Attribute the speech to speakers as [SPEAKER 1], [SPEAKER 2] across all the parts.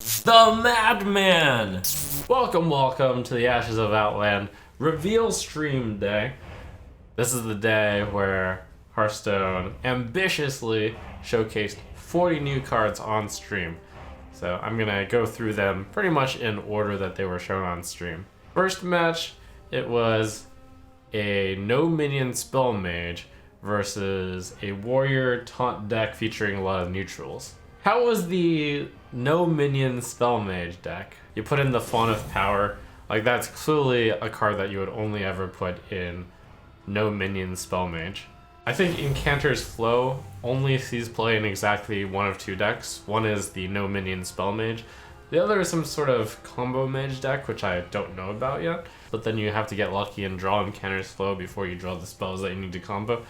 [SPEAKER 1] The Madman! Welcome to the Ashes of Outland reveal stream day. This is the day where Hearthstone ambitiously showcased 40 new cards on stream. So I'm gonna go through them pretty much in order that they were shown on stream. First match, it was a no minion spell mage versus a warrior taunt deck featuring a lot of neutrals. How was the no minion spell mage deck? You put in the Fawn of Power. Like, that's clearly a card that you would only ever put in no minion spell mage. I think Incanter's Flow only sees play in exactly one of two decks. One is the no minion spell mage. The other is some sort of combo mage deck, which I don't know about yet. But then you have to get lucky and draw Incanter's Flow before you draw the spells that you need to combo.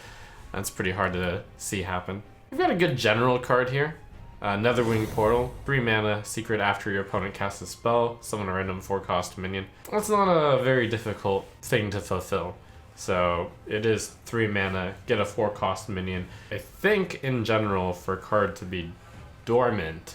[SPEAKER 1] That's pretty hard to see happen. We've got a good general card here. Netherwing Portal, 3 mana, secret after your opponent casts a spell, summon a random 4-cost minion. That's not a very difficult thing to fulfill. So it is 3 mana, get a 4-cost minion. I think in general for card to be dormant,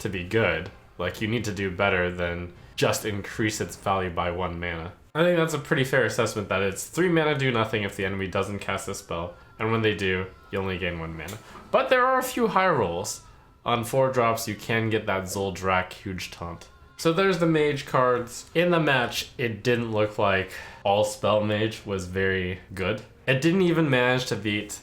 [SPEAKER 1] to be good, like you need to do better than just increase its value by 1 mana. I think that's a pretty fair assessment that it's 3 mana do nothing if the enemy doesn't cast a spell, and when they do, you only gain 1 mana. But there are a few high rolls. On 4 drops, you can get that Zoldrak huge taunt. So there's the mage cards. In the match, it didn't look like all spell mage was very good. It didn't even manage to beat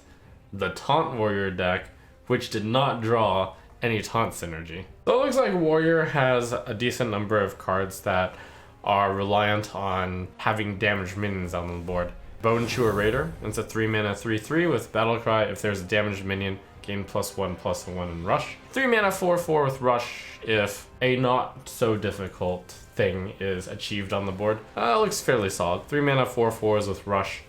[SPEAKER 1] the taunt warrior deck, which did not draw any taunt synergy. So it looks like warrior has a decent number of cards that are reliant on having damaged minions on the board. Bone Chewer Raider, it's a 3 mana 3/3 with Battlecry. If there's a damaged minion, gain +1/+1 in Rush. 3 mana 4/4 with Rush if a not so difficult thing is achieved on the board. Looks fairly solid. 3 mana 4/4s with Rush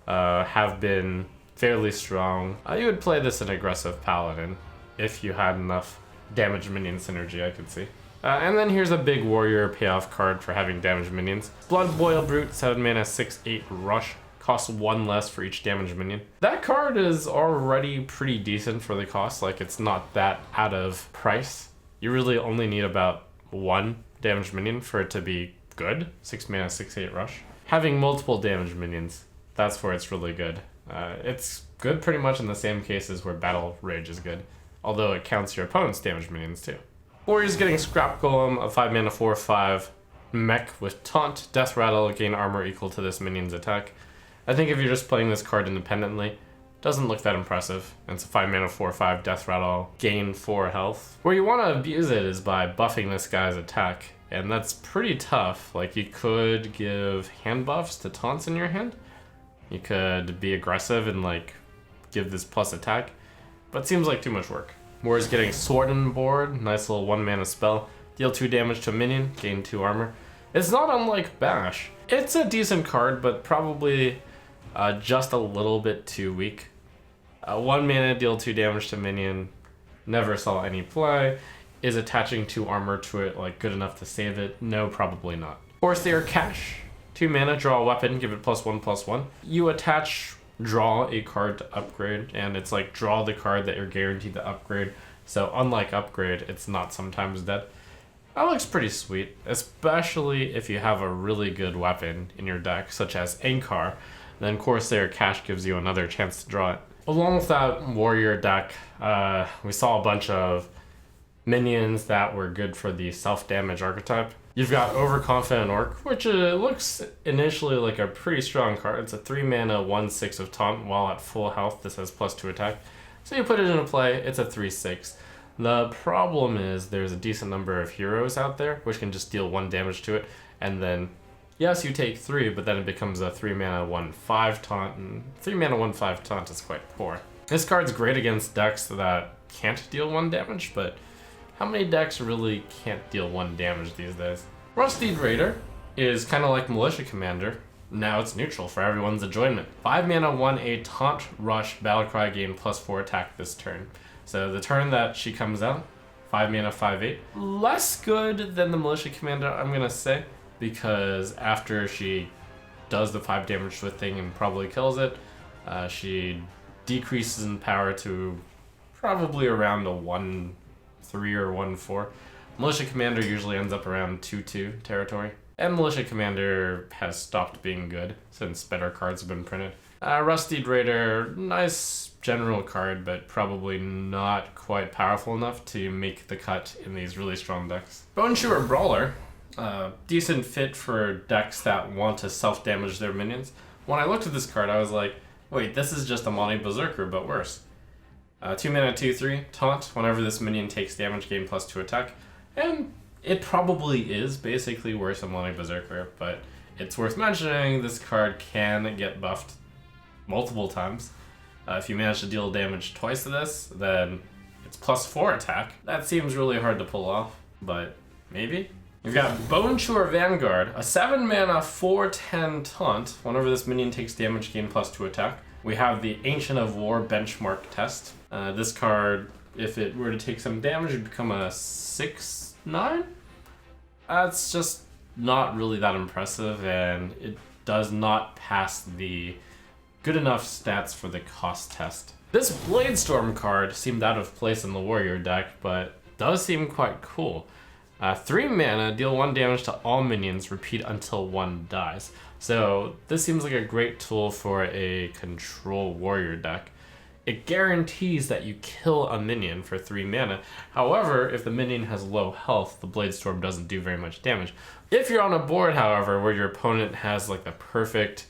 [SPEAKER 1] have been fairly strong. You would play this in aggressive Paladin if you had enough damaged minion synergy, I could see. And then here's a big warrior payoff card for having damaged minions. Blood Boil Brute, 7 mana 6/8 Rush. Costs 1 less for each damaged minion. That card is already pretty decent for the cost, like it's not that out of price. You really only need about 1 damaged minion for it to be good. 6 mana 6/8 Rush. Having multiple damaged minions, that's where it's really good. It's good pretty much in the same cases where Battle Rage is good, although it counts your opponent's damaged minions too. Warrior's getting Scrap Golem, a 5 mana 4/5 mech with Taunt, Death Rattle, gain armor equal to this minion's attack. I think if you're just playing this card independently, it doesn't look that impressive. It's a 5 mana 4/5 Death Rattle, gain 4 health. Where you want to abuse it is by buffing this guy's attack, and that's pretty tough. Like, you could give hand buffs to taunts in your hand. You could be aggressive and like give this plus attack, but it seems like too much work. Warrior's getting Sword on board, nice little 1 mana spell. Deal 2 damage to a minion, gain 2 armor. It's not unlike Bash. It's a decent card, but probably just a little bit too weak. 1 mana, deal 2 damage to minion, never saw any play. Is attaching 2 armor to it like good enough to save it? No, probably not. Corsair Cash, 2 mana, draw a weapon, give it +1/+1. You attach, draw a card to upgrade, and it's like draw the card that you're guaranteed to upgrade. So unlike upgrade, it's not sometimes dead. That looks pretty sweet, especially if you have a really good weapon in your deck, such as Ankar. Then Corsair Cash gives you another chance to draw it. Along with that warrior deck, we saw a bunch of minions that were good for the self-damage archetype. You've got Overconfident Orc, which looks initially like a pretty strong card. It's a 3 mana 1/6 of Taunt. While at full health, this has +2 attack. So you put it into play, it's a 3/6. The problem is there's a decent number of heroes out there, which can just deal 1 damage to it, and then yes, you take 3, but then it becomes a 3 mana 1/5 taunt, and 3 mana 1/5 taunt is quite poor. This card's great against decks that can't deal 1 damage, but how many decks really can't deal 1 damage these days? Rusty Raider is kind of like Militia Commander. Now it's neutral for everyone's enjoyment. 5 mana 1/8 taunt, rush, Battlecry, gain +4 attack this turn. So the turn that she comes out, 5 mana 5/8. Less good than the Militia Commander, I'm gonna say, because after she does the 5 damage to a thing and probably kills it, she decreases in power to probably around a 1/3 or 1/4. Militia Commander usually ends up around 2-2 territory. And Militia Commander has stopped being good since better cards have been printed. Rusty Raider, nice general card, but probably not quite powerful enough to make the cut in these really strong decks. Bone Chewer Brawler, decent fit for decks that want to self-damage their minions. When I looked at this card, I was like, wait, this is just a Monty Berserker, but worse. 2 mana, 2/3, taunt. Whenever this minion takes damage, gain +2 attack. And it probably is basically worse than Monty Berserker, but it's worth mentioning this card can get buffed multiple times. If you manage to deal damage twice to this, then it's +4 attack. That seems really hard to pull off, but maybe? You've got Bone Chewer Vanguard, a 7 mana 4/10 taunt. Whenever this minion takes damage, gain +2 attack. We have the Ancient of War benchmark test. This card, if it were to take some damage, would become a 6/9? It's just not really that impressive, and it does not pass the good enough stats for the cost test. This Bladestorm card seemed out of place in the Warrior deck, but does seem quite cool. 3 mana, deal 1 damage to all minions, repeat until 1 dies. So this seems like a great tool for a control warrior deck. It guarantees that you kill a minion for 3 mana. However, if the minion has low health, the Bladestorm doesn't do very much damage. If you're on a board, however, where your opponent has like the perfect,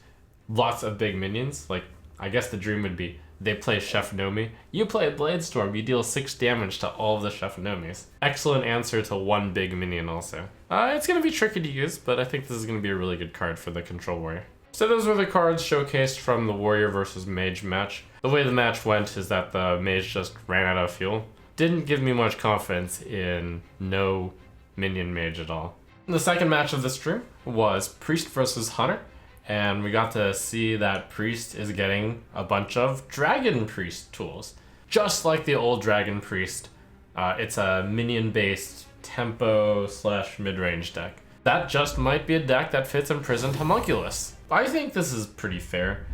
[SPEAKER 1] lots of big minions, like I guess the dream would be they play Chef Nomi. You play Bladestorm, you deal 6 damage to all of the Chef Nomis. Excellent answer to 1 big minion also. It's going to be tricky to use, but I think this is going to be a really good card for the Control Warrior. So those were the cards showcased from the Warrior versus Mage match. The way the match went is that the Mage just ran out of fuel. Didn't give me much confidence in no minion Mage at all. The second match of the stream was Priest versus Hunter. And we got to see that Priest is getting a bunch of Dragon Priest tools. Just like the old Dragon Priest, it's a minion-based tempo/mid-range deck. That just might be a deck that fits Imprisoned Homunculus. I think this is pretty fair.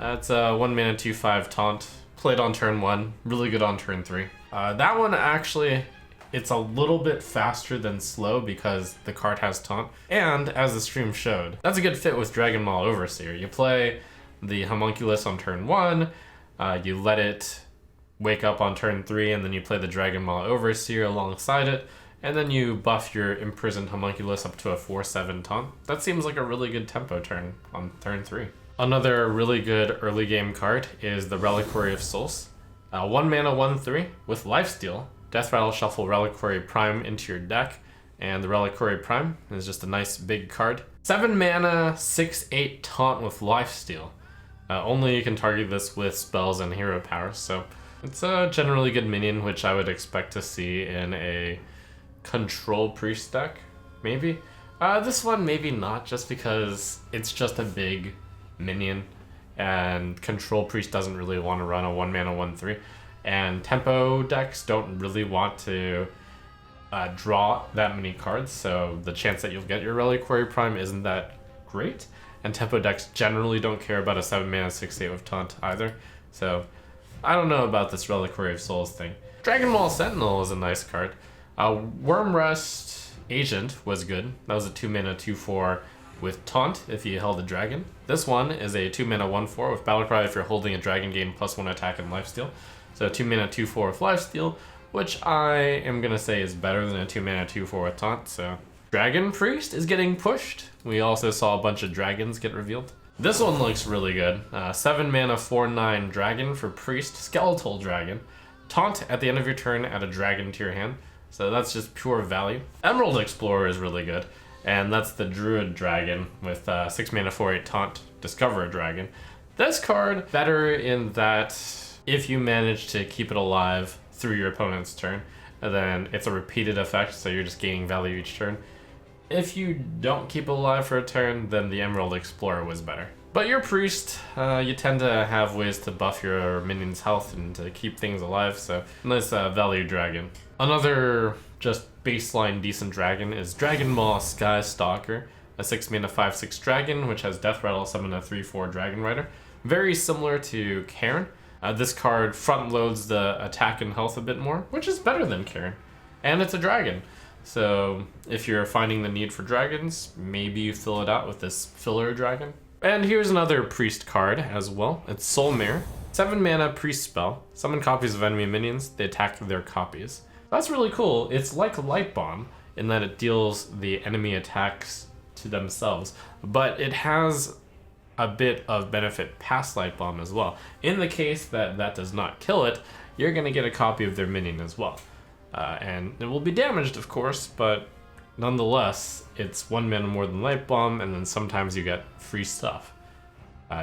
[SPEAKER 1] It's a 1 mana 2/5 taunt, played on turn 1, really good on turn 3. That one actually, it's a little bit faster than slow because the card has taunt. And as the stream showed, that's a good fit with Dragon Maul Overseer. You play the Homunculus on turn 1, you let it wake up on turn 3, and then you play the Dragon Maul Overseer alongside it, and then you buff your Imprisoned Homunculus up to a 4/7 taunt. That seems like a really good tempo turn on turn 3. Another really good early game card is the Reliquary of Souls. 1 mana 1/3 with Lifesteal. Death Rattle Shuffle Reliquary Prime into your deck, and the Reliquary Prime is just a nice big card. 7 mana, 6/8 taunt with Lifesteal. Only you can target this with spells and hero powers, so it's a generally good minion, which I would expect to see in a Control Priest deck, maybe. This one maybe not, just because it's just a big minion, and Control Priest doesn't really want to run a 1 mana 1/3. And tempo decks don't really want to draw that many cards, so the chance that you'll get your Reliquary Prime isn't that great. And tempo decks generally don't care about a 7 mana 6/8 with taunt either, so I don't know about this Reliquary of Souls thing. Dragon Maul Sentinel is a nice card. Wormrest Agent was good. That was a 2 mana 2/4 with taunt if you held a dragon. This one is a 2 mana 1/4 with Battlecry if you're holding a dragon, gain +1 attack and lifesteal. So 2 mana 2/4 with lifesteal, which I am gonna say is better than a 2 mana 2/4 with taunt. So Dragon Priest is getting pushed. We also saw a bunch of dragons get revealed. This one looks really good. 7 mana 4/9 dragon for Priest, Skeletal Dragon. Taunt at the end of your turn, add a dragon to your hand. So that's just pure value. Emerald Explorer is really good, and that's the Druid Dragon with 6 mana 4/8 taunt, Discover a Dragon. This card, better in that if you manage to keep it alive through your opponent's turn, then it's a repeated effect, so you're just gaining value each turn. If you don't keep it alive for a turn, then the Emerald Explorer was better. But your Priest, you tend to have ways to buff your minion's health and to keep things alive, so nice value dragon. Another just baseline decent dragon is Dragon Maw Sky Stalker, a 6 mana 5/6 dragon, which has Death Rattle, summon a 3/4 Dragon Rider. Very similar to Karen. This card front loads the attack and health a bit more, which is better than Karen. And it's a dragon. So if you're finding the need for dragons, maybe you fill it out with this filler dragon. And here's another priest card as well. It's Soul Mirror. 7 mana priest spell. Summon copies of enemy minions. They attack their copies. That's really cool. It's like Light Bomb in that it deals the enemy attacks to themselves, but it has a bit of benefit past Light Bomb as well. In the case that that does not kill it, you're going to get a copy of their minion as well. And it will be damaged, of course, but nonetheless, it's 1 mana more than Light Bomb, and then sometimes you get free stuff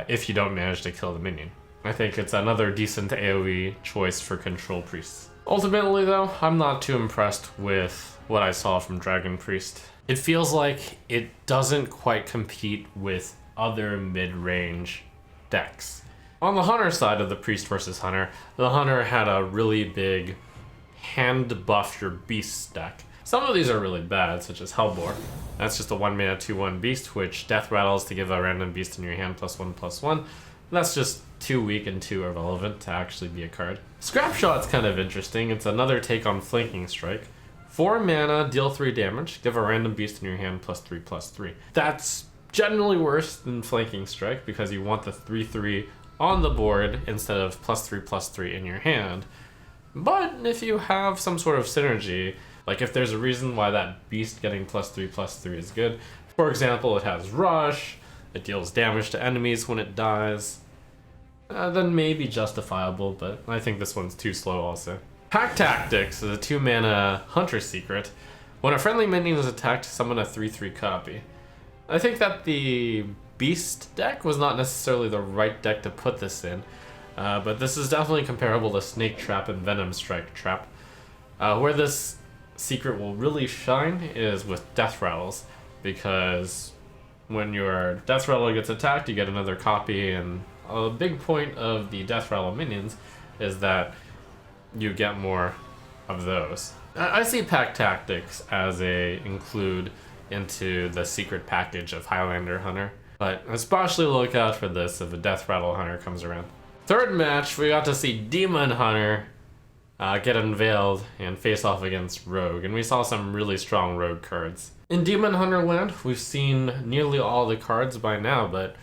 [SPEAKER 1] if you don't manage to kill the minion. I think it's another decent AoE choice for control priests. Ultimately, though, I'm not too impressed with what I saw from Dragon Priest. It feels like it doesn't quite compete with other mid-range decks. On the Hunter side of the Priest versus Hunter, the Hunter had a really big hand buff your beast deck. Some of these are really bad, such as Hellbore. That's just a 1 mana 2/1 beast, which death rattles to give a random beast in your hand +1/+1. That's just too weak and too irrelevant to actually be a card. Scrapshot's kind of interesting. It's another take on Flanking Strike. 4 mana, deal 3 damage, give a random beast in your hand +3/+3. That's generally worse than Flanking Strike because you want the 3/3 on the board instead of +3/+3 in your hand. But if you have some sort of synergy, like if there's a reason why that beast getting +3/+3 is good, for example, it has Rush, it deals damage to enemies when it dies, then maybe justifiable, but I think this one's too slow also. Pack Tactics is a 2 mana Hunter Secret. When a friendly minion is attacked, summon a 3/3 copy. I think that the Beast deck was not necessarily the right deck to put this in, but this is definitely comparable to Snake Trap and Venom Strike Trap. Where this secret will really shine is with Death Rattles, because when your Death Rattle gets attacked, you get another copy, and a big point of the Death Rattle minions is that you get more of those. I see Pack Tactics as a include into the secret package of Highlander Hunter, but especially look out for this if a Death Rattle Hunter comes around. Third match, we got to see Demon Hunter get unveiled and face off against Rogue, and we saw some really strong Rogue cards. In Demon Hunter land, we've seen nearly all the cards by now, but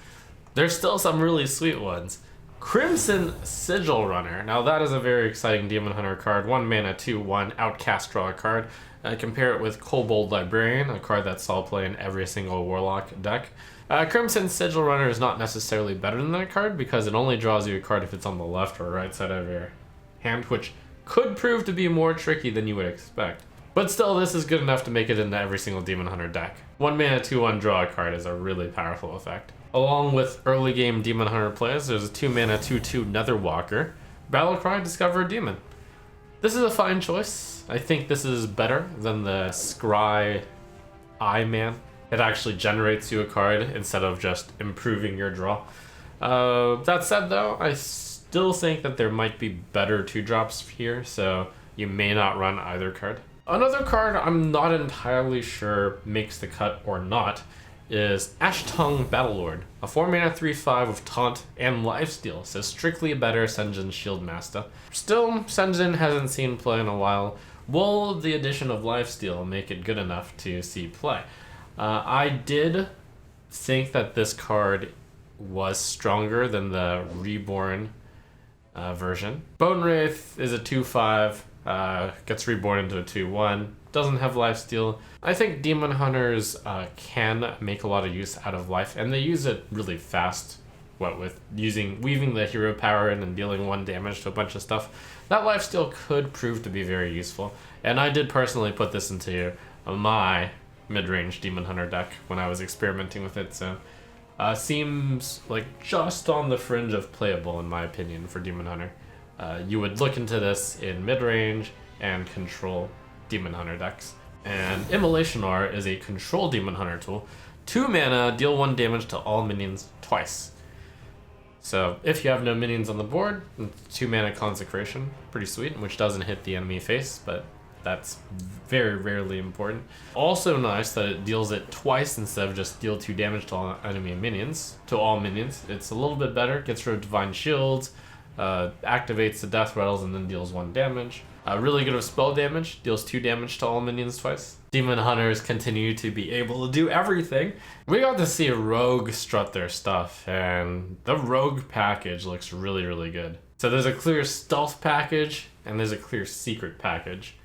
[SPEAKER 1] there's still some really sweet ones. Crimson Sigil Runner. Now that is a very exciting Demon Hunter card. 1 mana 2/1 Outcast, draw a card. Compare it with Kobold Librarian, a card that saw play in every single Warlock deck. Crimson Sigil Runner is not necessarily better than that card because it only draws you a card if it's on the left or right side of your hand, which could prove to be more tricky than you would expect. But still, this is good enough to make it into every single Demon Hunter deck. 1 mana 2/1 draw a card is a really powerful effect. Along with early game Demon Hunter plays, there's a 2 mana 2/2 Netherwalker. Battlecry, discover a demon. This is a fine choice. I think this is better than the Scry Eye Man. It actually generates you a card instead of just improving your draw. That said though, I still think that there might be better 2-drops here, so you may not run either card. Another card I'm not entirely sure makes the cut or not is Ashtongue Battlelord, a 4 mana 3/5 with Taunt and Lifesteal, so strictly a better Senjin Shieldmaster. Still, Senjin hasn't seen play in a while. Will the addition of Lifesteal make it good enough to see play? I did think that this card was stronger than the Reborn version. Bone Wraith is a 2/5, gets reborn into a 2/1, doesn't have Lifesteal. I think Demon Hunters can make a lot of use out of life, and they use it really fast, what with weaving the hero power in and dealing 1 damage to a bunch of stuff. That Lifesteal could prove to be very useful, and I did personally put this into my mid-range Demon Hunter deck when I was experimenting with it, so seems like just on the fringe of playable in my opinion for Demon Hunter. You would look into this in mid-range and control Demon Hunter decks. And Immolation Aura is a control Demon Hunter tool. 2 mana, deal 1 damage to all minions twice. So if you have no minions on the board, 2 mana Consecration, pretty sweet, which doesn't hit the enemy face, but that's very rarely important. Also nice that it deals it twice instead of just deal 2 damage to all enemy minions, It's a little bit better, gets rid of Divine Shields, activates the Death Rattles and then deals 1 damage. Really good with spell damage, deals 2 damage to all minions twice. Demon Hunters continue to be able to do everything. We got to see Rogue strut their stuff, and the Rogue package looks really, really good. So there's a clear stealth package, and there's a clear secret package.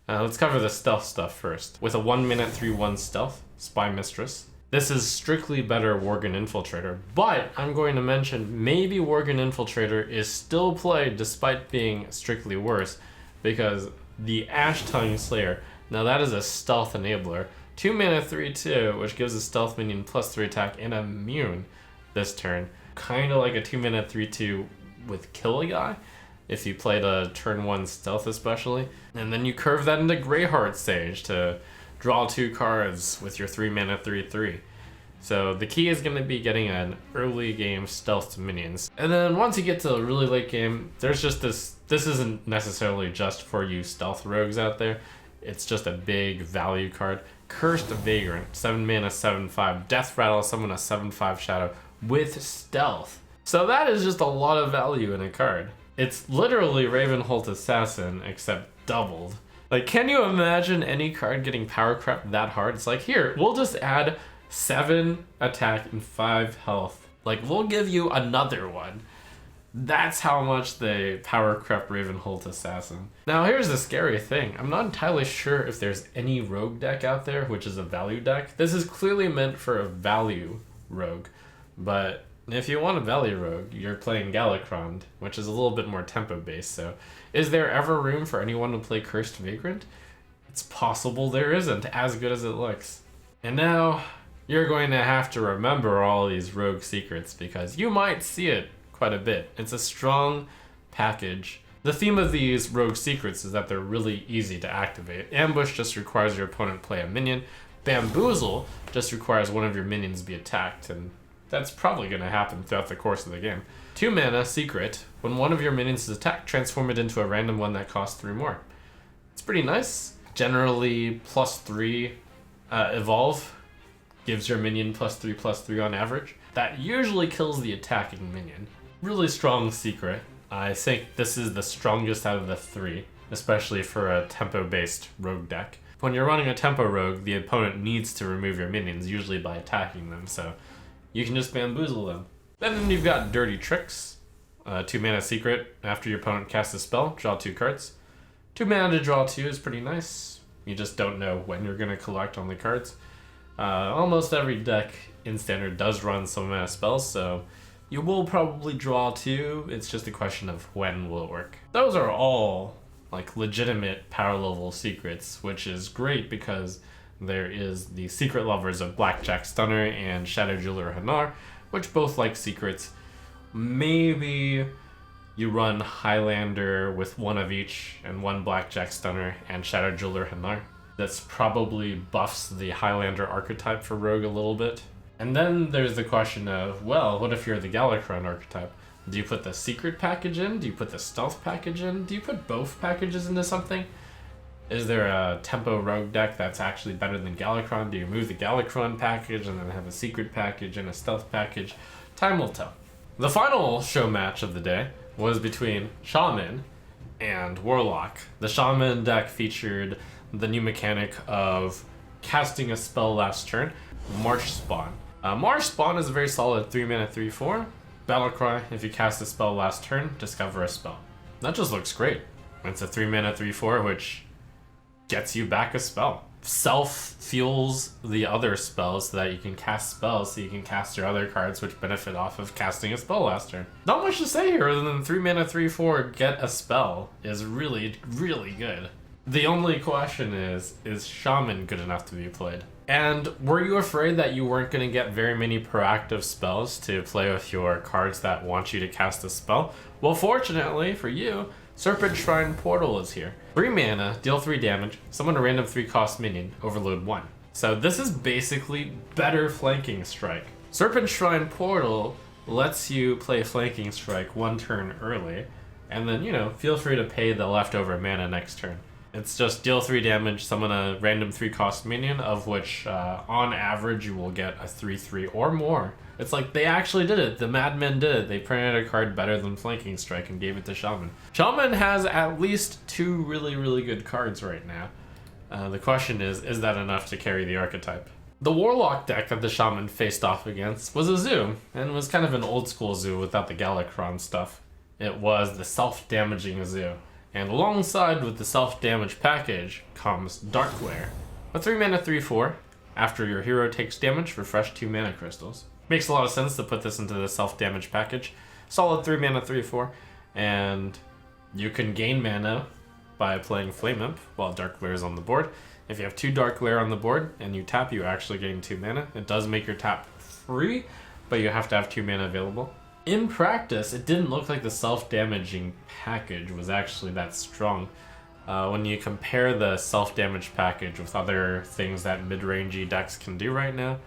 [SPEAKER 1] Let's cover the stealth stuff first. With a 1-minute 3/1 stealth, Spy Mistress. This is strictly better Worgen Infiltrator, but I'm going to mention maybe Worgen Infiltrator is still played despite being strictly worse, because the Ash Tongue Slayer, now that is a stealth enabler. 2-mana 3/2, which gives a stealth minion +3 attack and immune this turn. Kind of like a 2-mana 3/2 with Kill a Guy, if you played a turn 1 stealth especially. And then you curve that into Greyheart Sage to draw 2 cards with your 3-mana 3/3. So the key is going to be getting an early game stealth to minions. And then once you get to the really late game, there's just this isn't necessarily just for you stealth rogues out there. It's just a big value card. Cursed Vagrant, 7-mana 7/5, Death Rattle, summon a 7/5 shadow with stealth. So that is just a lot of value in a card. It's literally Ravenholt Assassin, except doubled. Like, can you imagine any card getting power crept that hard? It's like, here, we'll just add 7 attack and 5 health. Like, we'll give you another one. That's how much they power crept Ravenholt Assassin. Now, here's the scary thing. I'm not entirely sure if there's any rogue deck out there, which is a value deck. This is clearly meant for a value rogue, but if you want a value rogue, you're playing Galakrond, which is a little bit more tempo-based, so is there ever room for anyone to play Cursed Vagrant? It's possible there isn't, as good as it looks. And now, you're going to have to remember all these rogue secrets, because you might see it quite a bit. It's a strong package. The theme of these rogue secrets is that they're really easy to activate. Ambush just requires your opponent play a minion. Bamboozle just requires one of your minions be attacked, and that's probably going to happen throughout the course of the game. 2-mana Secret. When one of your minions is attacked, transform it into a random one that costs 3 more. It's pretty nice. Generally, +3 Evolve gives your minion +3/+3 on average. That usually kills the attacking minion. Really strong secret. I think this is the strongest out of the 3, especially for a tempo-based rogue deck. When you're running a tempo rogue, the opponent needs to remove your minions, usually by attacking them, so you can just bamboozle them. Then you've got Dirty Tricks. 2-mana Secret. After your opponent casts a spell, draw 2 cards. 2 mana to draw 2 is pretty nice. You just don't know when you're going to collect on the cards. Almost every deck in Standard does run some mana spells, so you will probably draw 2. It's just a question of when will it work. Those are all like legitimate power level secrets, which is great because there is the Secret Lovers of Blackjack Stunner and Shadow Jeweler Hanar, which both like secrets. Maybe you run Highlander with 1 of each and 1 Blackjack Stunner and Shadow Jeweler Hanar. That's probably buffs the Highlander archetype for Rogue a little bit. And then there's the question of, well, what if you're the Galakrond archetype? Do you put the secret package in? Do you put the stealth package in? Do you put both packages into something? Is there a tempo rogue deck that's actually better than Galakrond? Do you move the Galakrond package and then have a secret package and a stealth package? Time will tell. The final show match of the day was between Shaman and Warlock. The Shaman deck featured the new mechanic of casting a spell last turn, Marsh Spawn. Marsh Spawn is a very solid 3-mana 3/4. Battlecry, if you cast a spell last turn, discover a spell. That just looks great. It's a 3-mana 3/4, which gets you back a spell. Self-fuels the other spells so that you can cast spells so you can cast your other cards which benefit off of casting a spell last turn. Not much to say here other than 3-mana 3/4 get a spell is really, really good. The only question is Shaman good enough to be played? And were you afraid that you weren't going to get very many proactive spells to play with your cards that want you to cast a spell? Well, fortunately for you, Serpent Shrine Portal is here. 3 mana, deal 3 damage, summon a random 3-cost minion, overload 1. So this is basically better Flanking Strike. Serpent Shrine Portal lets you play Flanking Strike 1 turn early, and then, feel free to pay the leftover mana next turn. It's just deal 3 damage, summon a random 3-cost minion, of which on average you will get a 3/3 or more. It's like they actually did it. The madmen did it. They printed a card better than Flanking Strike and gave it to Shaman. Shaman has at least 2 really, really good cards right now. The question is that enough to carry the archetype? The Warlock deck that the Shaman faced off against was a zoo, and was kind of an old school zoo without the Galakron stuff. It was the self-damaging zoo. And alongside with the self-damage package comes Dark Glare. A 3-mana 3/4. After your hero takes damage, refresh 2 mana crystals. Makes a lot of sense to put this into the self-damage package. Solid 3-mana 3/4. And you can gain mana by playing Flame Imp while Dark Glare is on the board. If you have 2 Dark Glare on the board and you tap, you actually gain 2 mana. It does make your tap free, but you have to have 2 mana available. In practice, it didn't look like the self-damaging package was actually that strong. When you compare the self-damage package with other things that mid-rangey decks can do right now,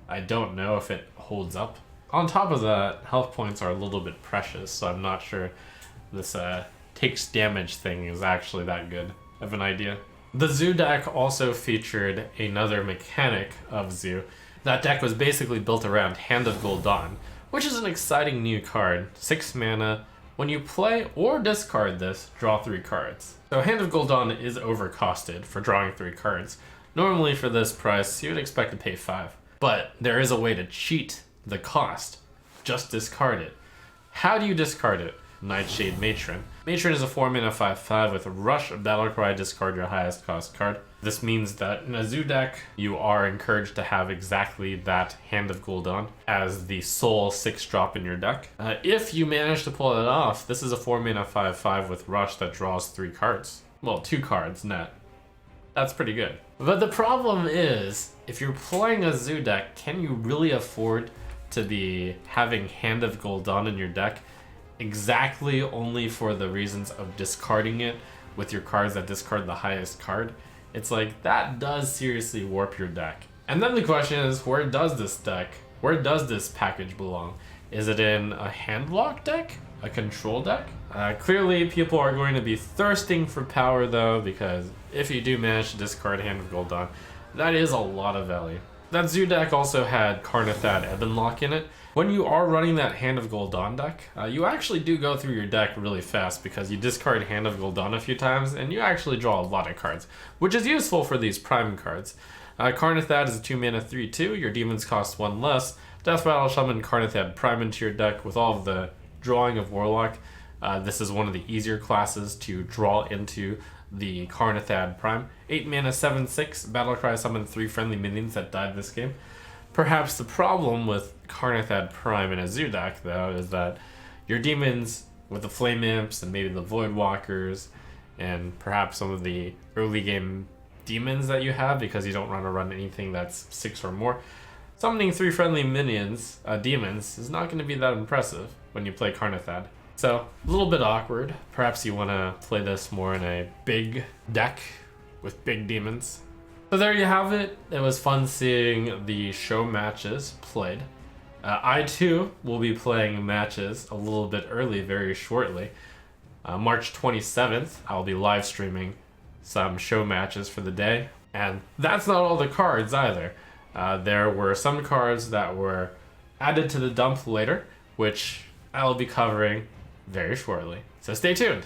[SPEAKER 1] I don't know if it holds up. On top of that, health points are a little bit precious, so I'm not sure this takes damage thing is actually that good of an idea. The Zoo deck also featured another mechanic of Zoo. That deck was basically built around Hand of Gul'dan, which is an exciting new card. 6 mana. When you play or discard this, draw 3 cards. So Hand of Gul'dan is overcosted for drawing 3 cards. Normally for this price, you would expect to pay 5. But there is a way to cheat the cost. Just discard it. How do you discard it? Nightshade Matron. Matron is a 4-mana 5/5 with a Rush, Battlecry, discard your highest cost card. This means that in a Zoo deck, you are encouraged to have exactly that Hand of Gul'dan as the sole 6-drop in your deck. If you manage to pull it off, this is a 4-mana 5/5 with Rush that draws 3 cards. Well, 2 cards net. That's pretty good. But the problem is, if you're playing a Zoo deck, can you really afford to be having Hand of Gul'dan in your deck exactly only for the reasons of discarding it with your cards that discard the highest card? It's like, that does seriously warp your deck. And then the question is, where does this package belong? Is it in a hand block deck? A control deck? Clearly people are going to be thirsting for power though, because if you do manage to discard Hand of Gul'dan, that is a lot of value. That Zoo deck also had Karnathad Ebonlock in it. When you are running that Hand of Gul'dan deck, you actually do go through your deck really fast because you discard Hand of Gul'dan a few times and you actually draw a lot of cards, which is useful for these prime cards. Karnathad is a 2-mana 3/2, your demons cost 1 less. Death Rattle Shaman Karnathad Prime into your deck with all of the drawing of Warlock. This is one of the easier classes to draw into the Karnathad Prime. 8 mana 7/6, Battlecry summon 3 friendly minions that died this game. Perhaps the problem with Karnathad Prime in a Zoo deck, though, is that your demons with the Flame Imps and maybe the Voidwalkers and perhaps some of the early game demons that you have, because you don't want to run anything that's 6 or more, summoning 3 friendly minions, demons, is not going to be that impressive when you play Karnathad. So, a little bit awkward. Perhaps you want to play this more in a big deck with big demons. So there you have it. It was fun seeing the show matches played. I too will be playing matches a little bit early very shortly. March 27th, I'll be live streaming some show matches for the day. And that's not all the cards either. There were some cards that were added to the dump later, which I'll be covering very shortly. So stay tuned.